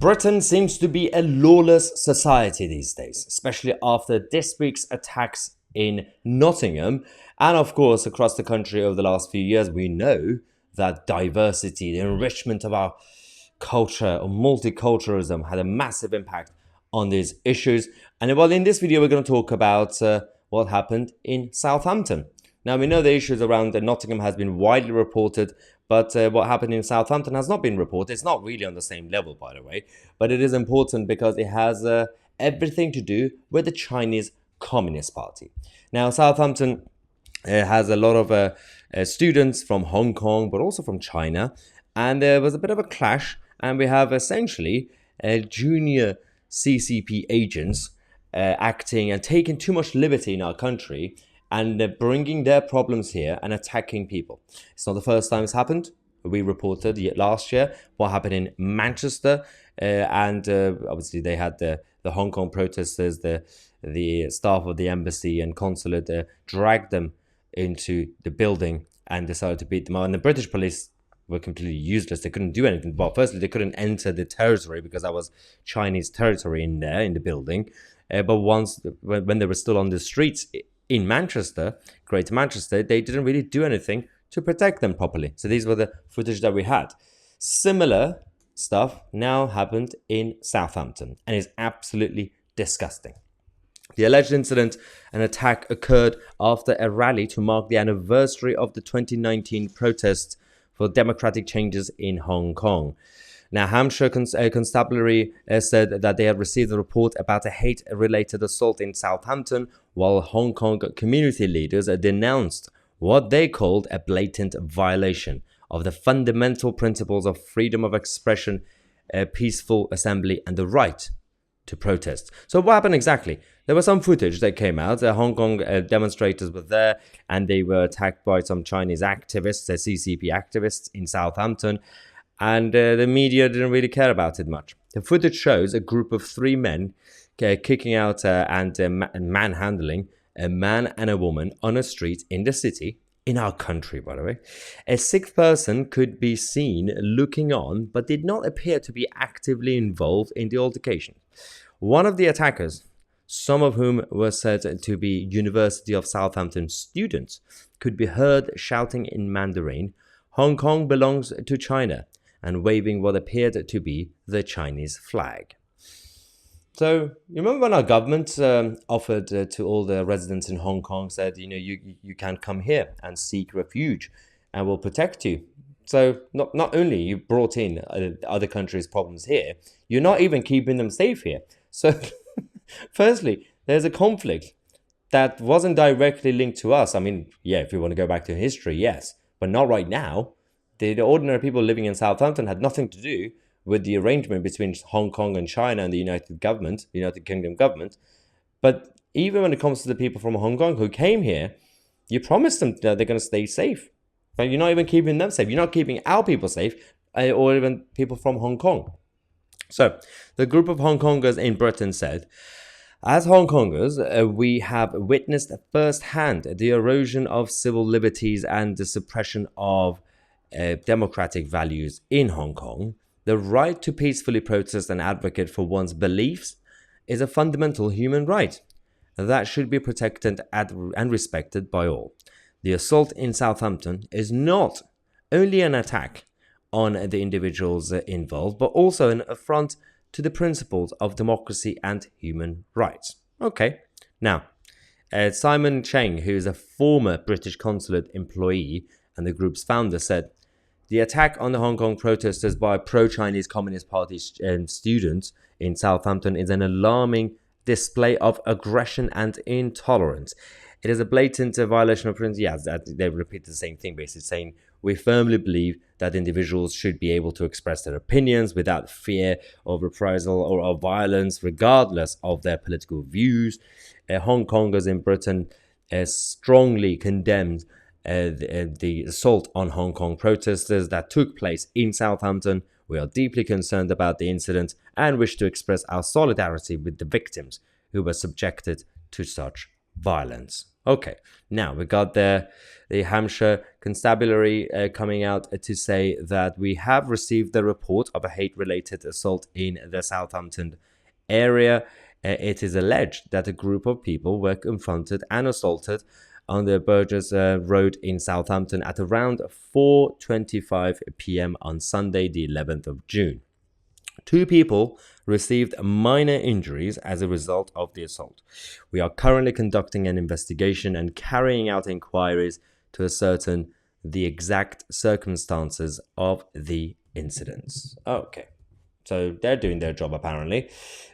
Britain seems to be a lawless society these days, especially after this week's attacks in Nottingham. And of course, across the country over the last few years, we know that diversity, the enrichment of our culture or multiculturalism had a massive impact on these issues. And well, in this video, we're going to talk about what happened in Southampton. Now, we know the issues around Nottingham has been widely reported, but what happened in Southampton has not been reported. It's not really on the same level, by the way, but it is important because it has everything to do with the Chinese Communist Party. Now, Southampton has a lot of students from Hong Kong, but also from China, and there was a bit of a clash, and we have essentially junior CCP agents acting and taking too much liberty in our country, and bringing their problems here and attacking people. It's not the first time it's happened. We reported last year what happened in Manchester, and obviously they had the Hong Kong protesters, the staff of the embassy and consulate dragged them into the building and decided to beat them up. And the British police were completely useless. They couldn't do anything. Well, firstly, they couldn't enter the territory because that was Chinese territory in there, in the building. But when they were still on the streets in Manchester, Greater Manchester, they didn't really do anything to protect them properly. So these were the footage that we had. Similar stuff now happened in Southampton and is absolutely disgusting. The alleged incident, an attack, occurred after a rally to mark the anniversary of the 2019 protests for democratic changes in Hong Kong. Now, Hampshire Constabulary said that they had received a report about a hate-related assault in Southampton, while Hong Kong community leaders denounced what they called a blatant violation of the fundamental principles of freedom of expression, peaceful assembly, and the right to protest. So what happened exactly? There was some footage that came out. The Hong Kong demonstrators were there, and they were attacked by some Chinese activists, CCP activists in Southampton. And the media didn't really care about it much. The footage shows a group of three men kicking out and manhandling a man and a woman on a street in the city, in our country, by the way. A sixth person could be seen looking on, but did not appear to be actively involved in the altercation. One of the attackers, some of whom were said to be University of Southampton students, could be heard shouting in Mandarin, "Hong Kong belongs to China," and waving what appeared to be the Chinese flag. So, you remember when our government offered to all the residents in Hong Kong, said, you can come here and seek refuge and we'll protect you. So, not only you brought in other countries' problems here, you're not even keeping them safe here. So, firstly, there's a conflict that wasn't directly linked to us. I mean, yeah, if you want to go back to history, yes, but not right now. The ordinary people living in Southampton had nothing to do with the arrangement between Hong Kong and China and the United Kingdom government. But even when it comes to the people from Hong Kong who came here, you promised them that they're going to stay safe. But you're not even keeping them safe. You're not keeping our people safe, or even people from Hong Kong. So the group of Hong Kongers in Britain said, "As Hong Kongers, we have witnessed firsthand the erosion of civil liberties and the suppression of democratic values in Hong Kong. The right to peacefully protest and advocate for one's beliefs is a fundamental human right that should be protected and respected by all. The assault in Southampton is not only an attack on the individuals involved, but also an affront to the principles of democracy and human rights." Okay, now, Simon Cheng, who is a former British consulate employee and the group's founder, said, "The attack on the Hong Kong protesters by pro-Chinese Communist Party students in Southampton is an alarming display of aggression and intolerance. It is a blatant violation of principles." Yeah, they repeat the same thing, basically saying, "We firmly believe that individuals should be able to express their opinions without fear of reprisal or of violence, regardless of their political views." Hong Kongers in Britain strongly condemned the assault on Hong Kong protesters that took place in Southampton. "We are deeply concerned about the incident and wish to express our solidarity with the victims who were subjected to such violence." Okay, now we got the Hampshire Constabulary coming out to say that we have received the report of a hate-related assault in the Southampton area. It is alleged that a group of people were confronted and assaulted on the Burgess Road in Southampton at around 4:25 p.m. on Sunday, the 11th of June. Two people received minor injuries as a result of the assault. We are currently conducting an investigation and carrying out inquiries to ascertain the exact circumstances of the incidents. Okay, so they're doing their job apparently.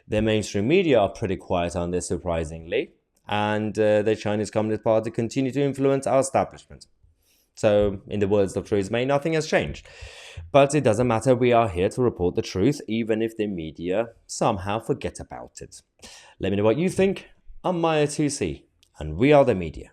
The mainstream media are pretty quiet on this, surprisingly, and the Chinese Communist Party continue to influence our establishment. So, in the words of Theresa May, nothing has changed. But it doesn't matter, we are here to report the truth, even if the media somehow forget about it. Let me know what you think. I'm Mahyar Tousi, and we are the media.